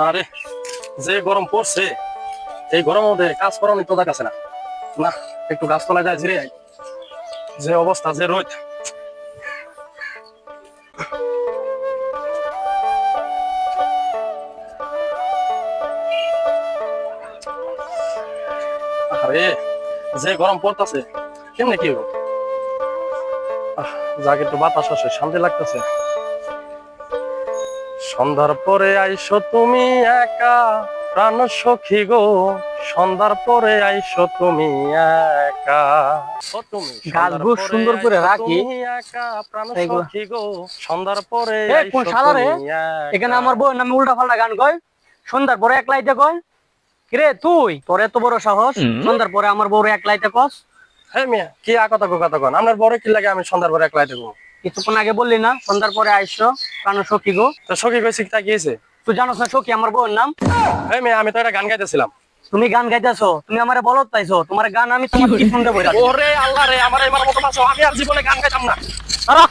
না রে, যে গরম পড়ছে এই গরমের মধ্যে কাজ করানো তো দেখাচ্ছে না। না, একটু গাছতলায় যায় জিরে আই। যে অবস্থা, যে রোদ। আরে যে গরম পড়তেছে কেমনে কি হইব? যাক একটু বাতাস আসে, শান্তি লাগতেছে। সন্ধ্যার পরে আইসো তুমি একা প্রাণ সখী গো, সন্ধ্যার পরে আইসো তুমি একা। ও তুমি সন্ধ্যার গাছগুলো পরে সুন্দর করে আইসো রাখি তুমি একা প্রাণ এইগুলা। সখী গো, সন্ধ্যার পরে এ কোন আইসো শালা রে, তুমি এখানে একা। আমার বউ নামে উল্টা পাল্টা গান কয়, সন্ধ্যার পরে একলাইতে কয়। কিরে তুই, তোর এত বড় সাহস, সন্ধ্যার পরে আমার বউরে একলাইতে কস? হ্যাঁ মিয়া, কি কথা কন? আপনার বড় কি লাগে আমি সন্ধ্যার পরে একলাই দেবো? কিছুক্ষণ আগে বললি না সন্ধ্যার পরে আইসো প্রাণ সখী গো? তো সখী কইছি তা গিয়েছে। তুই জানোস না সখী আমার বউয়ের নাম? হ্যাঁ মিয়া, আমি তো একটা গান গাইতেছিলাম। তুমি গান গাইতেছো, তুমি আমারে বলত পাইছো, তোমার গান আমি তোমার কি শুনতে বইরা। ওরে আল্লাহ রে, আমার এবার মতো বাঁচাও, আমি আর জীবনে গান গাইতাম না। আরে